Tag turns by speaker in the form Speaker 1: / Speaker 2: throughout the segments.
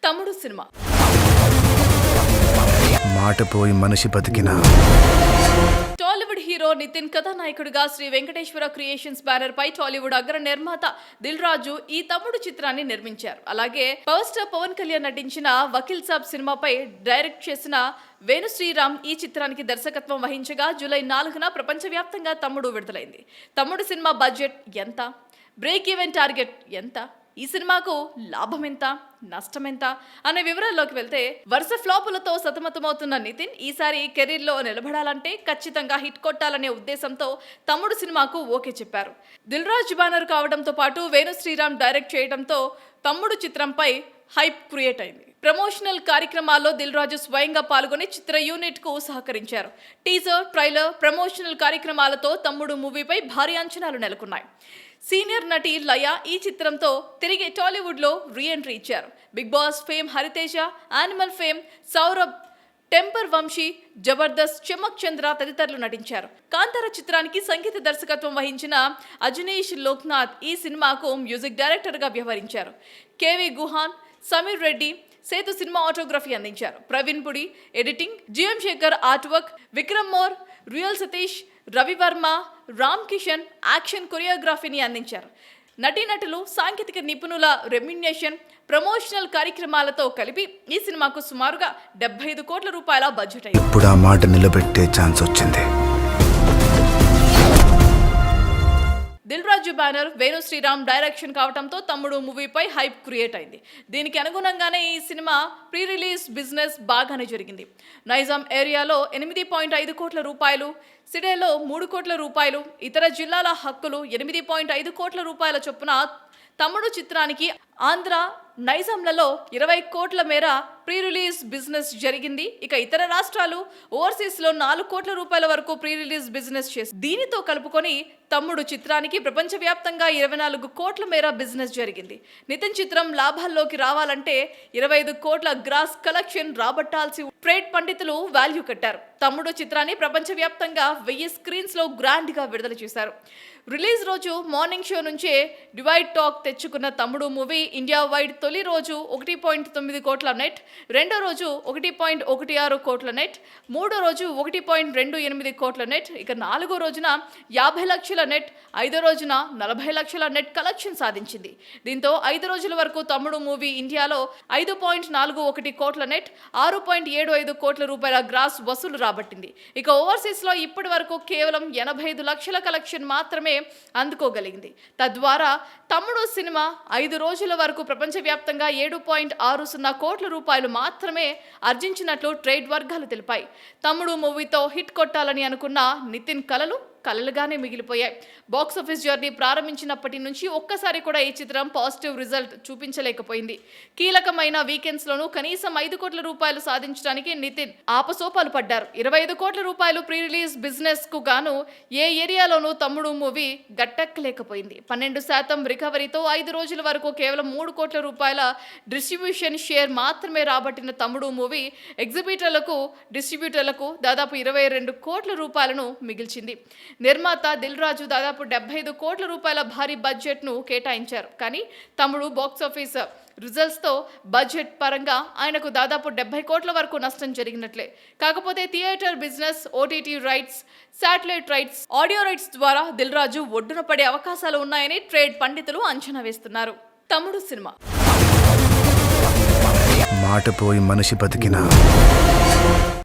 Speaker 1: తమ్ముడు సినిమా
Speaker 2: మాట పోయి మనిషి బతికిన
Speaker 1: టాలీవుడ్ హీరో నితిన్ కథానాయకుడిగా శ్రీ వెంకటేశ్వర క్రియేషన్స్ బ్యానర్ పై టాలీవుడ్ అగ్ర నిర్మాత దిల్ రాజు ఈ తమ్ముడు చిత్రాన్ని నిర్మించారు. అలాగే పవర్ స్టార్ పవన్ కళ్యాణ్ నటించిన వకీల్ సాబ్ సినిమాపై డైరెక్ట్ చేసిన వేణు శ్రీరామ్ ఈ చిత్రానికి దర్శకత్వం వహించగా జూలై 4న ప్రపంచవ్యాప్తంగా తమ్ముడు విడుదలైంది. తమ్ముడు సినిమా బడ్జెట్ ఎంత, బ్రేక్ ఈవెన్ టార్గెట్ ఎంత, ఈ సినిమాకు లాభం ఎంత, నష్టం ఎంత అనే వివరాల్లోకి వెళ్తే వరుస ఫ్లాపులతో సతమతమవుతున్న నితిన్ ఈసారి కెరీర్లో నిలబడాలంటే ఖచ్చితంగా హిట్ కొట్టాలనే ఉద్దేశంతో తమ్ముడు సినిమాకు ఓకే చెప్పారు. దిల్ రాజు బ్యానర్ కావడంతో పాటు వేణు శ్రీరామ్ డైరెక్ట్ చేయడంతో తమ్ముడు చిత్రంపై హైప్ క్రియేట్ అయింది. ప్రమోషనల్ కార్యక్రమాల్లో దిల్ రాజు స్వయంగా పాల్గొని చిత్ర యూనిట్ కు సహకరించారు. టీజర్, ట్రైలర్, ప్రమోషనల్ కార్యక్రమాలతో తమ్ముడు మూవీపై భారీ అంచనాలు నెలకొన్నాయి. సీనియర్ నటి లయ ఈ చిత్రంతో తిరిగి టాలీవుడ్ లో రీ ఎంట్రీ ఇచ్చారు. Bigg Boss fame Hariteja, Animal fame Saurabh, Temper Vamsi, Jabardasth, Chamak Chandra తదితరులు నటించారు. కాంతార చిత్రానికి సంగీత దర్శకత్వం వహించిన అజనీష్ లోక్నాథ్ ఈ సినిమాకు మ్యూజిక్ డైరెక్టర్ గా వ్యవహరించారు. KV Guhan, Sameer Reddy, Sethu cinematography అందించారు. Praveen Pudi editing, GM Sekhar art work, Vikram More, real Satish, Ravi Varma, Ram Kishan action కొరియోగ్రఫీని అందించారు. నటీనటులు, సాంకేతిక నిపుణుల రెమ్యునరేషన్, ప్రమోషనల్ కార్యక్రమాలతో కలిపి ఈ సినిమాకు సుమారుగా 75 కోట్ల రూపాయల బడ్జెట్ అయింది.
Speaker 2: ఇప్పుడు ఆ మాట నిలబెట్టే ఛాన్స్ వచ్చింది.
Speaker 1: దిల్ రాజు బ్యానర్, వేణు శ్రీరామ్ డైరెక్షన్ కావడంతో తమ్ముడు మూవీపై హైప్ క్రియేట్ అయింది. దీనికి అనుగుణంగానే ఈ సినిమా ప్రీ రిలీజ్ బిజినెస్ బాగానే జరిగింది. నైజాం ఏరియాలో 8.5 కోట్ల రూపాయలు, సిడేలో 3 కోట్ల రూపాయలు, ఇతర జిల్లాల హక్కులు 8.5 కోట్ల రూపాయల చొప్పున తమ్ముడు చిత్రానికి ఆంధ్ర, నైజాంలలో 20 కోట్ల మేర ప్రీ రిలీజ్ బిజినెస్ జరిగింది. ఇక ఇతర రాష్ట్రాలు, ఓవర్సీస్ లో 4 కోట్ల రూపాయల వరకు ప్రీ రిలీజ్ బిజినెస్ చేసి దీనితో కలుపుకొని తమ్ముడు చిత్రానికి ప్రపంచవ్యాప్తంగా 24 కోట్ల మేర బిజినెస్ జరిగింది. నితిన్ చిత్రం లాభాల్లోకి రావాలంటే 25 కోట్ల గ్రాస్ కలెక్షన్ రాబట్టాల్సి ట్రేడ్ పండితులు వాల్యూ కట్టారు. తమ్ముడు చిత్రాన్ని ప్రపంచవ్యాప్తంగా 1000 స్క్రీన్స్ లో గ్రాండ్ గా విడుదల చేశారు. రిలీజ్ రోజు మార్నింగ్ షో నుంచే డివైడ్ టాక్ తెచ్చుకున్న తమ్ముడు మూవీ ఇండియా వైడ్ తొలి రోజు 1.9 కోట్ల నెట్, రెండో రోజు 1.16 కోట్ల నెట్, మూడో రోజు 1.28 కోట్ల నెట్, ఇక నాలుగో రోజున 50 లక్షల నెట్, ఐదో రోజున 40 లక్షల నెట్ కలెక్షన్ సాధించింది. దీంతో 5 రోజుల వరకు తమ్ముడు మూవీ ఇండియాలో 5.41 కోట్ల నెట్, 6.75 కోట్ల రూపాయల గ్రాస్ వసూలు రాబట్టింది. ఇక ఓవర్సీస్ లో ఇప్పటి వరకు కేవలం 85 లక్షల కలెక్షన్ మాత్రమే అందుకోగలిగింది. తద్వారా తమ్ముడు సినిమా 5 రోజుల వరకు ప్రపంచవ్యాప్తంగా 7.60 కోట్ల రూపాయలు మాత్రమే ఆర్జించినట్లు ట్రేడ్ వర్గాలు తెలిపాయి. తమ్ముడు మూవీతో హిట్ కొట్టాలని అనుకున్న నితిన్ కలలుగానే మిగిలిపోయాయి. బాక్సాఫీస్ జర్నీ ప్రారంభించినప్పటి నుంచి ఒక్కసారి కూడా ఈ చిత్రం పాజిటివ్ రిజల్ట్ చూపించలేకపోయింది. కీలకమైన వీకెండ్స్ లోనూ కనీసం 5 కోట్ల రూపాయలు సాధించడానికి నితిన్ ఆపసోపాలు పడ్డారు. 25 కోట్ల రూపాయలు ప్రీ రిలీజ్ బిజినెస్ కు గాను ఏ ఏరియాలోనూ తమ్ముడు మూవీ గట్టెక్కలేకపోయింది. 12% రికవరీతో 5 రోజుల వరకు కేవలం 3 కోట్ల రూపాయల డిస్ట్రిబ్యూషన్ షేర్ మాత్రమే రాబట్టిన తమ్ముడు మూవీ ఎగ్జిబిటర్లకు, డిస్ట్రిబ్యూటర్లకు దాదాపు 22 కోట్ల రూపాయలను మిగిల్చింది. నిర్మాత దిల్ రాజు దాదాపు 75 కోట్ల రూపాయల భారీ బడ్జెట్ ను కేటాయించారు. కానీ తమ్ముడు బాక్సాఫీస్ రిజల్ట్స్ తో బడ్జెట్ పరంగా ఆయనకు దాదాపు 70 కోట్ల వరకు నష్టం జరిగినట్లే. కాకపోతే theatre business, OTT rights, satellite rights, audio rights ద్వారా దిల్ రాజు ఒడ్డున పడే అవకాశాలు ఉన్నాయని ట్రేడ్ పండితులు అంచనా వేస్తున్నారు. తమ్ముడు సినిమా
Speaker 2: మాట పోయి మనిషి బతికిన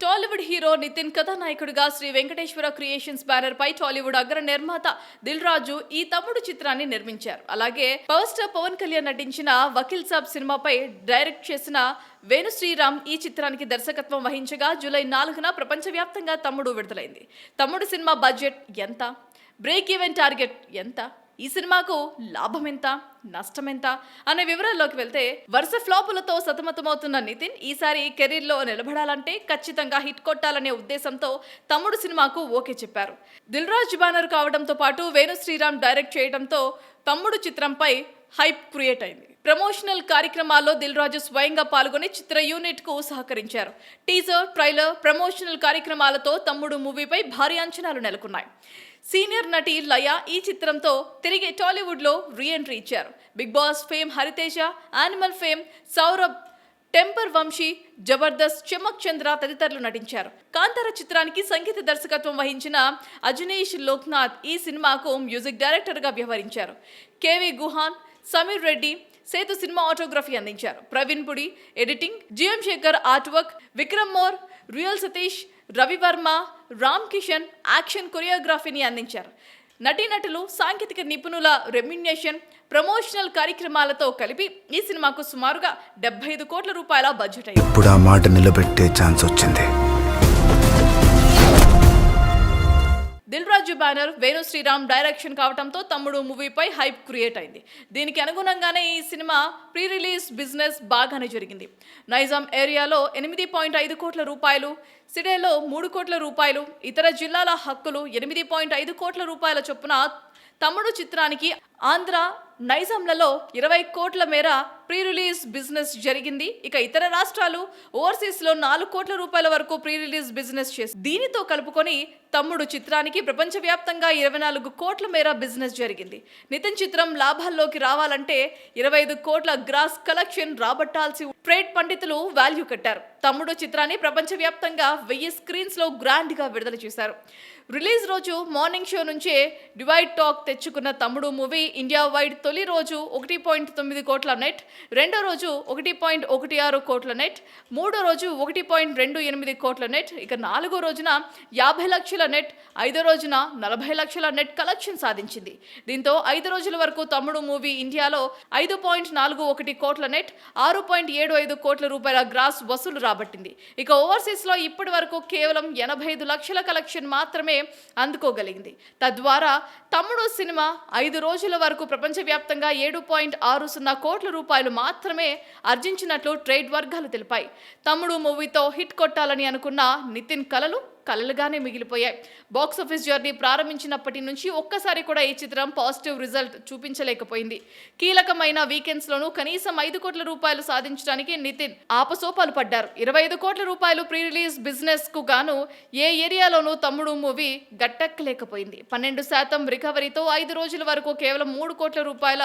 Speaker 1: టాలీవుడ్ హీరో నితిన్ కథానాయకుడిగా శ్రీ వెంకటేశ్వర క్రియేషన్స్ బ్యానర్ పై టాలీవుడ్ అగ్ర నిర్మాత దిల్ రాజు ఈ తమ్ముడు చిత్రాన్ని నిర్మించారు. అలాగే పవర్ స్టార్ పవన్ కళ్యాణ్ నటించిన వకీల్ సాబ్ సినిమాపై డైరెక్ట్ చేసిన వేణు శ్రీరామ్ ఈ చిత్రానికి దర్శకత్వం వహించగా జూలై 4న ప్రపంచవ్యాప్తంగా తమ్ముడు విడుదలైంది. తమ్ముడు సినిమా బడ్జెట్ ఎంత, బ్రేక్ ఈవెన్ టార్గెట్ ఎంత, ఈ సినిమాకు లాభం ఎంత, నష్టం ఎంత అనే వివరాల్లోకి వెళ్తే వరుస ఫ్లాపులతో సతమతమవుతున్న నితిన్ ఈసారి కెరీర్లో నిలబడాలంటే ఖచ్చితంగా హిట్ కొట్టాలనే ఉద్దేశంతో తమ్ముడు సినిమాకు ఓకే చెప్పారు. దిల్ రాజు బ్యానర్ కావడంతో పాటు వేణు శ్రీరామ్ డైరెక్ట్ చేయడంతో తమ్ముడు చిత్రంపై హైప్ క్రియేట్ అయింది. ప్రమోషనల్ కార్యక్రమాల్లో దిల్ రాజు స్వయంగా పాల్గొని చిత్ర యూనిట్ కు సహకరించారు. టీజర్, ట్రైలర్, ప్రమోషనల్ కార్యక్రమాలతో తమ్ముడు మూవీపై భారీ అంచనాలు నెలకొన్నాయి. సీనియర్ నటి లయ ఈ చిత్రంతో తిరిగి టాలీవుడ్ లో రీ ఎంట్రీ ఇచ్చారు. Bigg Boss fame Hariteja, Animal fame Saurabh, Temper Vamsi, Jabardasth, Chamak Chandra తదితరులు నటించారు. కాంతార చిత్రానికి సంగీత దర్శకత్వం వహించిన అజనీష్ లోక్నాథ్ ఈ సినిమాకు మ్యూజిక్ డైరెక్టర్గా వ్యవహరించారు. KV Guhan, Sameer Reddy Sethu cinematography అందించారు. Praveen Pudi editing, GM Sekhar art work, Vikram More, real Satish, Ravi Varma, Ram Kishan action కొరియోగ్రఫీని అందించారు. నటీనటులు, సాంకేతిక నిపుణుల రెమ్యునరేషన్, ప్రమోషనల్ కార్యక్రమాలతో కలిపి ఈ సినిమాకు సుమారుగా 75 కోట్ల రూపాయల బడ్జెట్ అయింది.
Speaker 2: ఇప్పుడు ఆ మాట నిలబెట్టే ఛాన్స్ వచ్చింది.
Speaker 1: దిల్ రాజు బ్యానర్ వేణు శ్రీరామ్ డైరెక్షన్ కావడంతో తమ్ముడు మూవీపై హైప్ క్రియేట్ అయింది. దీనికి అనుగుణంగానే ఈ సినిమా ప్రీ రిలీజ్ బిజినెస్ బాగానే జరిగింది. నైజాం ఏరియాలో 8.5 కోట్ల రూపాయలు, సిడేలో 3 కోట్ల రూపాయలు, ఇతర జిల్లాల హక్కులు 8.5 కోట్ల రూపాయల చొప్పున తమ్ముడు చిత్రానికి ఆంధ్ర, నైజాంలలో 20 కోట్ల మేర ప్రీ రిలీజ్ బిజినెస్ జరిగింది. ఇక ఇతర రాష్ట్రాలు, ఓవర్సీస్లో 4 కోట్ల రూపాయల వరకు ప్రీ రిలీజ్ బిజినెస్ చేసి దీనితో కలుపుకొని తమ్ముడు చిత్రానికి ప్రపంచవ్యాప్తంగా 24 కోట్ల మేర బిజినెస్ జరిగింది. నితిన్ చిత్రం లాభాల్లోకి రావాలంటే 25 కోట్ల గ్రాస్ కలెక్షన్ రాబట్టాల్సి ట్రేడ్ పండితులు వాల్యూ కట్టారు. తమ్ముడు చిత్రాన్ని ప్రపంచవ్యాప్తంగా 1000 స్క్రీన్స్ లో గ్రాండ్ గా విడుదల చేశారు. రిలీజ్ రోజు మార్నింగ్ షో నుంచే డివైడ్ టాక్ తెచ్చుకున్న తమ్ముడు మూవీ ఇండియా వైడ్ తొలి రోజు 1.9 కోట్ల నెట్, రెండో రోజు 1.16 కోట్ల నెట్, మూడో రోజు 1.28 కోట్ల నెట్, ఇక నాలుగో రోజున 50 లక్షల నెట్, ఐదో రోజున 40 లక్షల నెట్ కలెక్షన్ సాధించింది. దీంతో 5 రోజుల వరకు తమ్ముడు మూవీ ఇండియాలో 5.41 కోట్ల నెట్, 6.75 కోట్ల రూపాయల గ్రాస్ వసూలు రాబట్టింది. ఇక ఓవర్సీస్ లో ఇప్పటి వరకు కేవలం 85 లక్షల కలెక్షన్ మాత్రమే అందుకోగలిగింది. తద్వారా తమ్ముడు సినిమా 5 రోజుల వరకు ప్రపంచవ్యాప్తంగా 7.60 కోట్ల రూపాయలు మాత్రమే ఆర్జించినట్లు ట్రేడ్ వర్గాలు తెలిపాయి. తమ్ముడు మూవీతో హిట్ కొట్టాలని అనుకున్న నితిన్ కలలుగానే మిగిలిపోయాయి. బాక్సాఫీస్ జర్నీ ప్రారంభించినప్పటి నుంచి ఒక్కసారి కూడా ఈ చిత్రం పాజిటివ్ రిజల్ట్ చూపించలేకపోయింది. కీలకమైన వీకెండ్స్ లోనూ కనీసం 5 కోట్ల రూపాయలు సాధించడానికి నితిన్ ఆపసోపాలు పడ్డారు. 25 కోట్ల రూపాయలు ప్రీ రిలీజ్ బిజినెస్ కు గాను ఏ ఏరియాలోనూ తమ్ముడు మూవీ గట్టెక్కలేకపోయింది. 12% రికవరీతో 5 రోజుల వరకు కేవలం 3 కోట్ల రూపాయల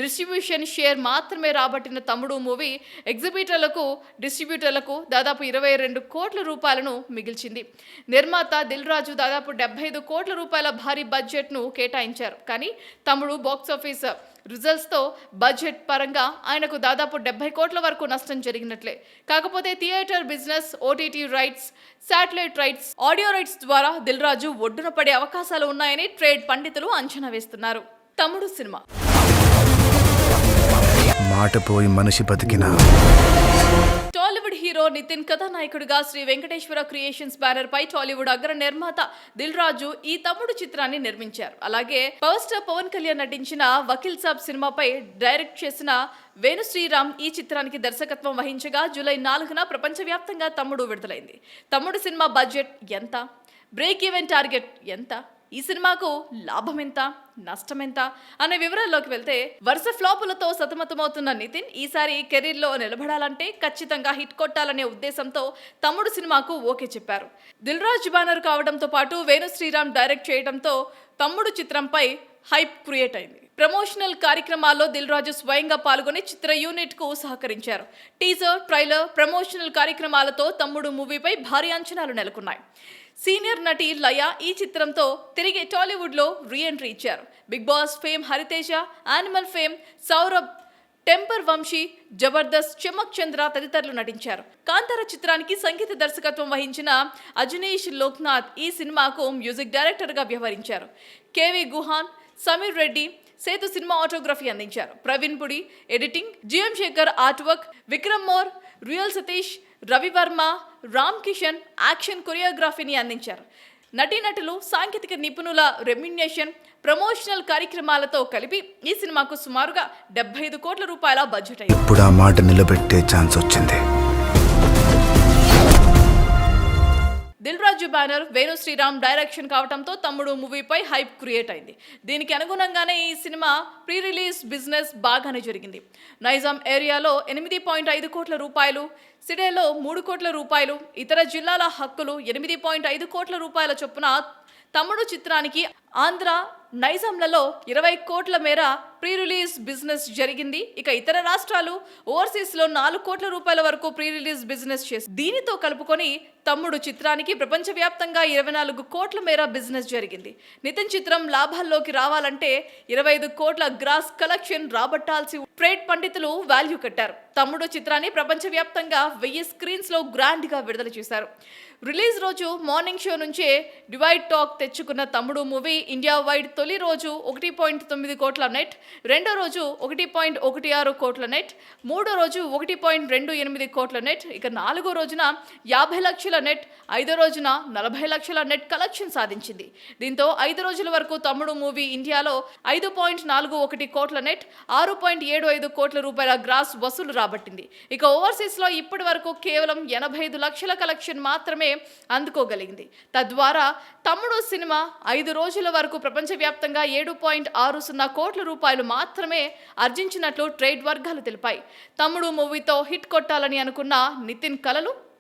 Speaker 1: డిస్ట్రిబ్యూషన్ షేర్ మాత్రమే రాబట్టిన తమ్ముడు మూవీ ఎగ్జిబిటర్లకు, డిస్ట్రిబ్యూటర్లకు దాదాపు 22 కోట్ల రూపాయలను మిగిల్చింది. నిర్మాత దిల్ రాజు దాదాపు 75 కోట్ల రూపాయల భారీ బడ్జెట్ ను కేటాయించారు. కానీ తమ్ముడు బాక్సాఫీస్ రిజల్ట్స్ తో బడ్జెట్ పరంగా ఆయనకు దాదాపు 70 కోట్ల వరకు నష్టం జరిగినట్లే. కాకపోతే theatre business, OTT rights, satellite rights, audio rights ద్వారా దిల్ రాజు ఒడ్డున పడే అవకాశాలు ఉన్నాయని ట్రేడ్ పండితులు అంచనా వేస్తున్నారు. తమ్ముడు సినిమా
Speaker 2: మాట పోయి మనిషి బతికినా
Speaker 1: టాలీవుడ్ హీరో నితిన్ కథానాయకుడిగా శ్రీ వెంకటేశ్వర క్రియేషన్స్ బ్యానర్ పై టాలీవుడ్ అగ్ర నిర్మాత దిల్ రాజు ఈ తమ్ముడు చిత్రాన్ని నిర్మించారు. అలాగే పవర్ స్టార్ పవన్ కళ్యాణ్ నటించిన వకీల్ సాబ్ సినిమాపై డైరెక్ట్ చేసిన వేణు శ్రీరామ్ ఈ చిత్రానికి దర్శకత్వం వహించగా జూలై 4న ప్రపంచవ్యాప్తంగా తమ్ముడు విడుదలైంది. తమ్ముడు సినిమా బడ్జెట్ ఎంత, బ్రేక్ ఈవెన్ టార్గెట్ ఎంత, ఈ సినిమాకు లాభం ఎంత, నష్టం ఎంత అనే వివరాల్లోకి వెళ్తే వరుస ఫ్లాపులతో సతమతమవుతున్న నితిన్ ఈసారి కెరీర్లో నిలబడాలంటే ఖచ్చితంగా హిట్ కొట్టాలనే ఉద్దేశంతో తమ్ముడు సినిమాకు ఓకే చెప్పారు. దిల్ రాజు బ్యానర్ కావడంతో పాటు వేణు శ్రీరామ్ డైరెక్ట్ చేయడంతో తమ్ముడు చిత్రంపై హైప్ క్రియేట్ అయింది. ప్రమోషనల్ కార్యక్రమాల్లో దిల్ రాజు స్వయంగా పాల్గొని చిత్ర యూనిట్ కు సహకరించారు. టీజర్, ట్రైలర్, ప్రమోషనల్ కార్యక్రమాలతో తమ్ముడు మూవీపై భారీ అంచనాలు నెలకొన్నాయి. సీనియర్ నటి లయ ఈ చిత్రంతో తిరిగి టాలీవుడ్ లో రీ ఎంట్రీ ఇచ్చారు. Bigg Boss fame Hariteja, Animal fame Saurabh, Temper Vamsi, Jabardasth, Chamak Chandra తదితరులు నటించారు. కాంతార చిత్రానికి సంగీత దర్శకత్వం వహించిన అజనీష్ లోక్నాథ్ ఈ సినిమాకు మ్యూజిక్ డైరెక్టర్ గా వ్యవహరించారు. KV Guhan, Sameer Reddy Sethu cinematography అందించారు. Praveen Pudi editing, GM Sekhar art work, Vikram More, real Satish, Ravi Varma, Ram Kishan action కొరియోగ్రఫీని అందించారు. నటీనటులు, సాంకేతిక నిపుణుల రెమ్యునరేషన్, ప్రమోషనల్ కార్యక్రమాలతో కలిపి ఈ సినిమాకు సుమారుగా 75 కోట్ల రూపాయల బడ్జెట్ అయింది.
Speaker 2: ఇప్పుడు ఆ మాట నిలబెట్టే ఛాన్స్ వచ్చింది.
Speaker 1: దిల్ రాజు బ్యానర్ వేణు శ్రీరామ్ డైరెక్షన్ కావడంతో తమ్ముడు మూవీపై హైప్ క్రియేట్ అయింది. దీనికి అనుగుణంగానే ఈ సినిమా ప్రీ రిలీజ్ బిజినెస్ బాగానే జరిగింది. నైజాం ఏరియాలో 8.5 కోట్ల రూపాయలు, సిడేలో 3 కోట్ల రూపాయలు, ఇతర జిల్లాల హక్కులు 8.5 కోట్ల రూపాయల చొప్పున తమ్ముడు చిత్రానికి ఆంధ్ర, నైజాంలలో 20 కోట్ల మేర ప్రీ రిలీజ్ బిజినెస్ జరిగింది. ఇక ఇతర రాష్ట్రాలు ఓవర్సీస్ లో 4 కోట్ల రూపాయల వరకు ప్రీ రిలీజ్ బిజినెస్ చేసింది. దీనితో కలుపుకొని తమ్ముడు చిత్రానికి ప్రపంచవ్యాప్తంగా 24 కోట్ల మేర బిజినెస్ జరిగింది. నితిన్ చిత్రం లాభాల్లోకి రావాలంటే 25 కోట్ల గ్రాస్ కలెక్షన్ రాబట్టాల్సి ట్రేడ్ పండితులు వాల్యూ కట్టారు. తమ్ముడు చిత్రాన్ని ప్రపంచవ్యాప్తంగా 1000 స్క్రీన్స్ లో గ్రాండ్ గా విడుదల చేశారు. రిలీజ్ రోజు మార్నింగ్ షో నుంచే డివైడ్ టాక్ తెచ్చుకున్న తమ్ముడు మూవీ ఇండియా వైడ్ తొలి రోజు 1.9 కోట్ల నెట్, రెండో రోజు 1.16 కోట్ల నెట్, మూడో రోజు 1.28 కోట్ల నెట్, ఇక నాలుగో రోజున 50 లక్షల నెట్, ఐదో రోజున 40 లక్షల నెట్ కలెక్షన్ సాధించింది. దీంతో 5 రోజుల వరకు తమ్ముడు మూవీ ఇండియాలో 5.41 కోట్ల నెట్, 6.75 కోట్ల రూపాయల గ్రాస్ వసూలు రాబట్టింది. ఇక ఓవర్సీస్ లో ఇప్పటి వరకు కేవలం 85 లక్షల కలెక్షన్ మాత్రమే అందుకోగలిగింది. తద్వారా తమ్ముడు సినిమా 5 రోజుల వరకు ప్రపంచవ్యాప్తంగా 7.60 కోట్ల రూపాయలు మాత్రమే ఆర్జించినట్లు ట్రేడ్ వర్గాలు తెలిపాయి. తమ్ముడు మూవీతో హిట్ కొట్టాలని అనుకున్న నితిన్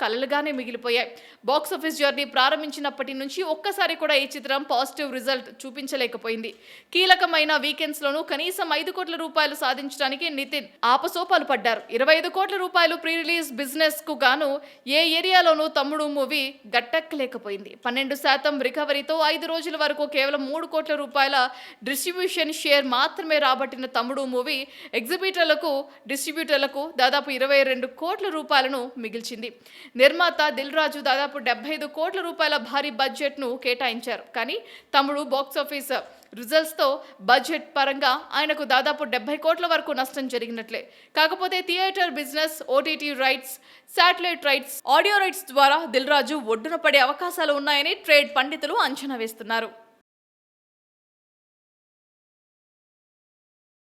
Speaker 1: కలలుగానే మిగిలిపోయాయి. బాక్సాఫీస్ జర్నీ ప్రారంభించినప్పటి నుంచి ఒక్కసారి కూడా ఈ చిత్రం పాజిటివ్ రిజల్ట్ చూపించలేకపోయింది. కీలకమైన వీకెండ్స్ లోనూ కనీసం 5 కోట్ల రూపాయలు సాధించడానికి నితిన్ ఆపసోపాలు పడ్డారు. 25 కోట్ల రూపాయలు ప్రీ రిలీజ్ బిజినెస్ కు గాను ఏ ఏరియాలోనూ తమ్ముడు మూవీ గట్టెక్కలేకపోయింది. 12% రికవరీతో 5 రోజుల వరకు కేవలం 3 కోట్ల రూపాయల డిస్ట్రిబ్యూషన్ షేర్ మాత్రమే రాబట్టిన తమ్ముడు మూవీ ఎగ్జిబిటర్లకు డిస్ట్రిబ్యూటర్లకు దాదాపు 22 కోట్ల రూపాయలను మిగిల్చింది. నిర్మాత దిల్ రాజు దాదాపు 75 కోట్ల రూపాయల భారీ బడ్జెట్ ను కేటాయించారు. కానీ తమ్ముడు బాక్సాఫీస్ రిజల్ట్స్ తో బడ్జెట్ పరంగా ఆయనకు దాదాపు 70 కోట్ల వరకు నష్టం జరిగినట్లే. కాకపోతే theatre business, OTT rights, satellite rights, audio rights ద్వారా దిల్ రాజు ఒడ్డున పడే అవకాశాలు ఉన్నాయని ట్రేడ్ పండితులు అంచనా వేస్తున్నారు.